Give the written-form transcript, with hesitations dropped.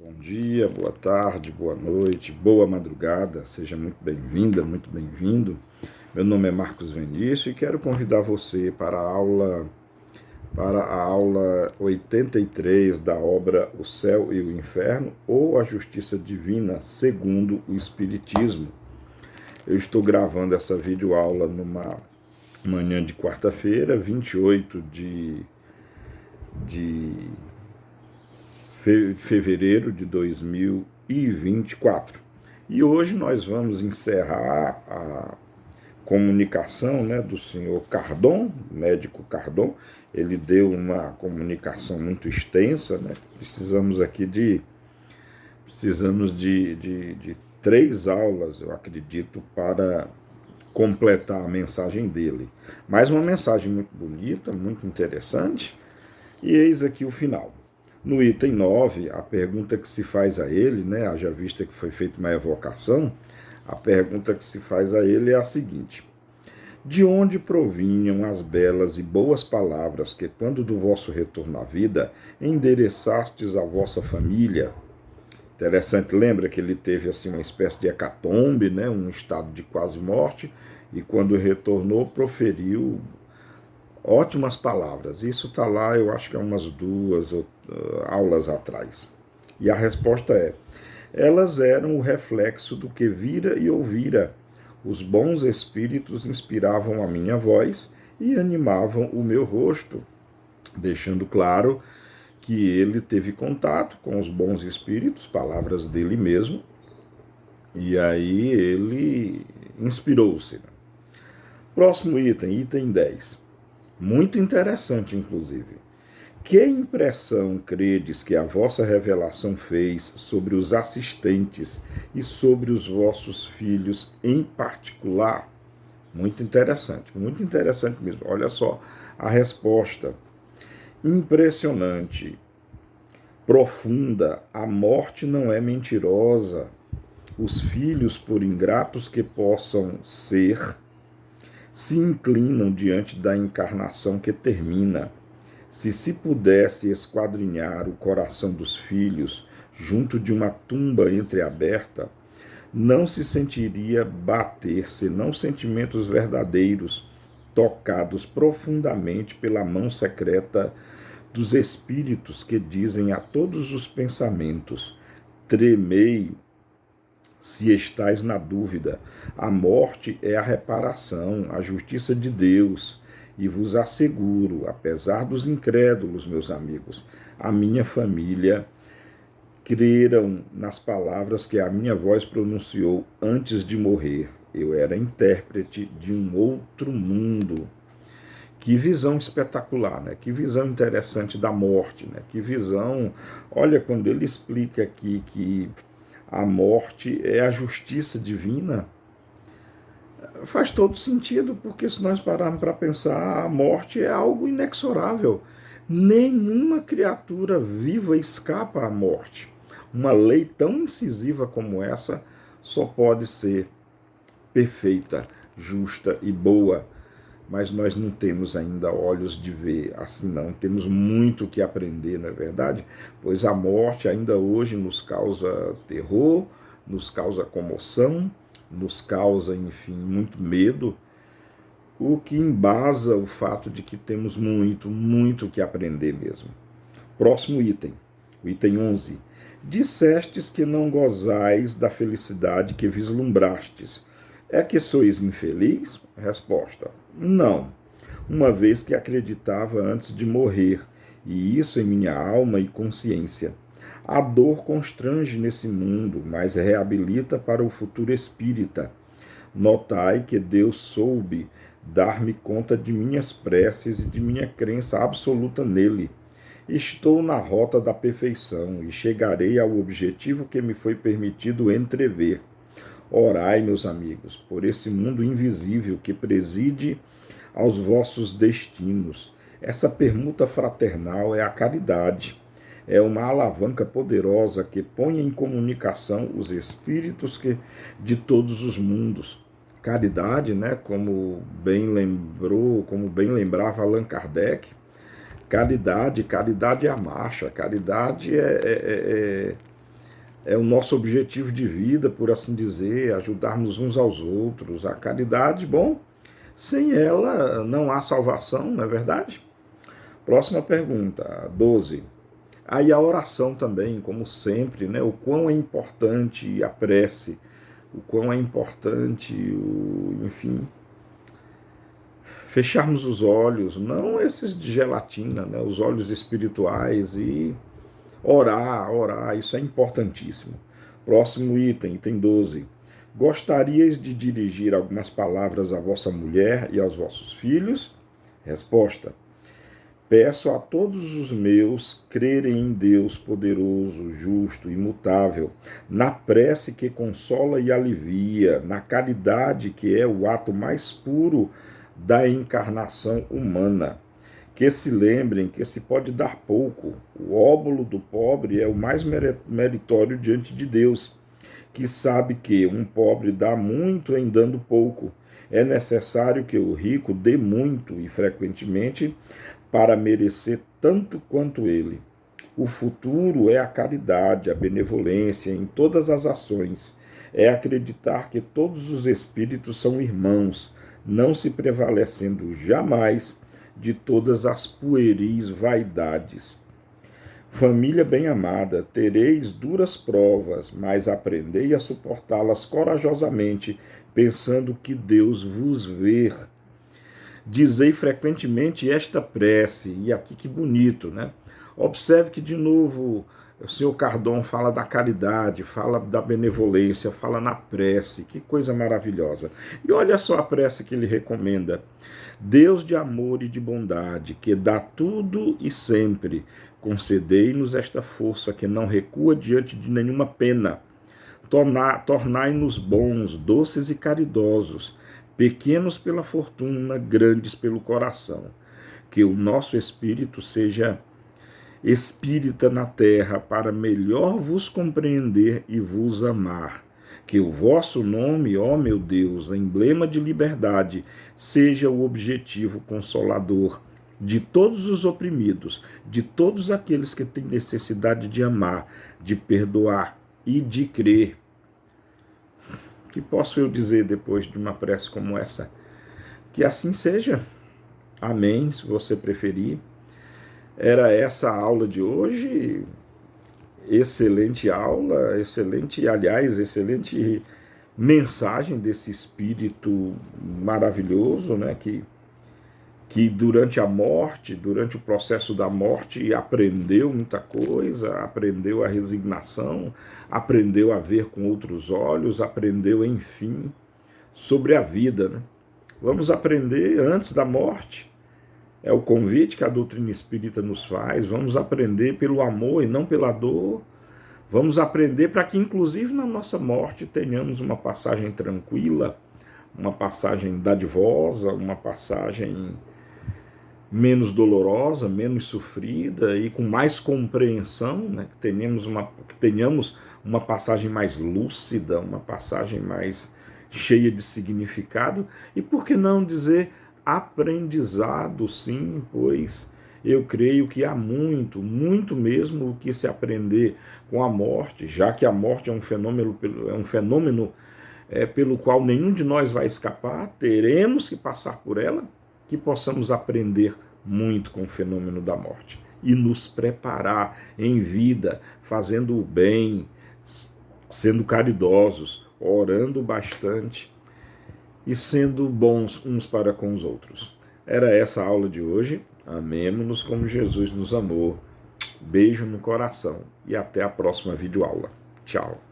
Bom dia, boa tarde, boa noite, boa madrugada, seja muito bem-vinda, muito bem-vindo. Meu nome é Marcos Vinícius e quero convidar você para a aula 83 da obra O Céu e o Inferno ou a Justiça Divina segundo o Espiritismo. Eu estou gravando essa videoaula numa manhã de quarta-feira, 28 de fevereiro de 2024. E hoje nós vamos encerrar a comunicação, do senhor Cardon, médico Cardon. Ele deu uma comunicação muito extensa, Precisamos aqui de 3 aulas, eu acredito, para completar a mensagem dele. Mas uma mensagem muito bonita, muito interessante. E eis aqui o final. No item 9, a pergunta que se faz a ele, haja vista que foi feita uma evocação, a pergunta que se faz a ele é a seguinte: de onde provinham as belas e boas palavras que, quando do vosso retorno à vida, endereçastes à vossa família? Interessante, lembra que ele teve assim uma espécie de hecatombe, um estado de quase morte, e quando retornou proferiu ótimas palavras. Isso está lá, eu acho que é umas 2 aulas atrás. E a resposta é: elas eram o reflexo do que vira e ouvira. Os bons espíritos inspiravam a minha voz e animavam o meu rosto, deixando claro que ele teve contato com os bons espíritos, palavras dele mesmo, e aí ele inspirou-se. Próximo item, item 10. Muito interessante, inclusive. Que impressão credes que a vossa revelação fez sobre os assistentes e sobre os vossos filhos em particular? Muito interessante mesmo. Olha só a resposta. Impressionante, profunda. A morte não é mentirosa. Os filhos, por ingratos que possam ser, se inclinam diante da encarnação que termina. Se pudesse esquadrinhar o coração dos filhos junto de uma tumba entreaberta, não se sentiria bater senão sentimentos verdadeiros, tocados profundamente pela mão secreta dos espíritos que dizem a todos os pensamentos: tremei se estais na dúvida. A morte é a reparação, a justiça de Deus. E vos asseguro, apesar dos incrédulos, meus amigos, a minha família creram nas palavras que a minha voz pronunciou antes de morrer. Eu era intérprete de um outro mundo. Que visão espetacular, Que visão interessante da morte, Que visão... Olha, quando ele explica aqui que a morte é a justiça divina, faz todo sentido, porque se nós pararmos para pensar, a morte é algo inexorável. Nenhuma criatura viva escapa à morte. Uma lei tão incisiva como essa só pode ser perfeita, justa e boa. Mas nós não temos ainda olhos de ver assim, não. Temos muito que aprender, não é verdade? Pois a morte ainda hoje nos causa terror, nos causa comoção, nos causa, enfim, muito medo, o que embasa o fato de que temos muito que aprender mesmo. Próximo item, o item 11. Dissestes que não gozais da felicidade que vislumbrastes. É que sois infeliz? Resposta: não, uma vez que acreditava antes de morrer, e isso em minha alma e consciência. A dor constrange nesse mundo, mas reabilita para o futuro espírita. Notai que Deus soube dar-me conta de minhas preces e de minha crença absoluta nele. Estou na rota da perfeição e chegarei ao objetivo que me foi permitido entrever. Orai, meus amigos, por esse mundo invisível que preside aos vossos destinos. Essa permuta fraternal é a caridade. É uma alavanca poderosa que põe em comunicação os espíritos de todos os mundos. Caridade, como bem lembrava Allan Kardec, caridade é a marcha, caridade é é o nosso objetivo de vida, por assim dizer, ajudarmos uns aos outros. A caridade, bom, sem ela não há salvação, não é verdade? Próxima pergunta, 12. Aí a oração também, como sempre, né? O quão é importante a prece, o quão é importante, enfim, fecharmos os olhos, não esses de gelatina, né? Os olhos espirituais e orar, isso é importantíssimo. Próximo item, item 12. Gostarias de dirigir algumas palavras à vossa mulher e aos vossos filhos? Resposta: peço a todos os meus crerem em Deus poderoso, justo, imutável, na prece que consola e alivia, na caridade que é o ato mais puro da encarnação humana. Que se lembrem que se pode dar pouco, o óbolo do pobre é o mais meritório diante de Deus, que sabe que um pobre dá muito em dando pouco. É necessário que o rico dê muito e frequentemente para merecer tanto quanto ele. O futuro é a caridade, a benevolência em todas as ações. É acreditar que todos os espíritos são irmãos, não se prevalecendo jamais de todas as pueris vaidades. Família bem-amada, tereis duras provas, mas aprendei a suportá-las corajosamente, pensando que Deus vos vê. Dizei frequentemente esta prece, e aqui que bonito, né? Observe que, de novo, o senhor Cardon fala da caridade, fala da benevolência, fala na prece, que coisa maravilhosa. E olha só a prece que ele recomenda. Deus de amor e de bondade, que dá tudo e sempre, concedei-nos esta força que não recua diante de nenhuma pena. Tornai-nos bons, doces e caridosos, pequenos pela fortuna, grandes pelo coração. Que o nosso espírito seja espírita na terra, para melhor vos compreender e vos amar. Que o vosso nome, ó meu Deus, emblema de liberdade, seja o objetivo consolador de todos os oprimidos, de todos aqueles que têm necessidade de amar, de perdoar e de crer. Que posso eu dizer depois de uma prece como essa? Que assim seja. Amém, se você preferir. Era essa a aula de hoje. Excelente aula, excelente mensagem desse espírito maravilhoso, né, que durante a morte, durante o processo da morte, aprendeu muita coisa, aprendeu a resignação, aprendeu a ver com outros olhos, aprendeu, enfim, sobre a vida, né? Vamos aprender antes da morte. É o convite que a doutrina espírita nos faz. Vamos aprender pelo amor e não pela dor. Vamos aprender para que, inclusive, na nossa morte, tenhamos uma passagem tranquila, uma passagem dadivosa, uma passagem menos dolorosa, menos sofrida e com mais compreensão, né? Que tenhamos uma passagem mais lúcida, uma passagem mais cheia de significado e, por que não dizer, aprendizado, sim, pois eu creio que há muito, muito mesmo o que se aprender com a morte, já que a morte é um fenômeno pelo qual nenhum de nós vai escapar, teremos que passar por ela, que possamos aprender muito com o fenômeno da morte e nos preparar em vida, fazendo o bem, sendo caridosos, orando bastante e sendo bons uns para com os outros. Era essa a aula de hoje. Amemo-nos como Jesus nos amou. Beijo no coração e até a próxima videoaula. Tchau.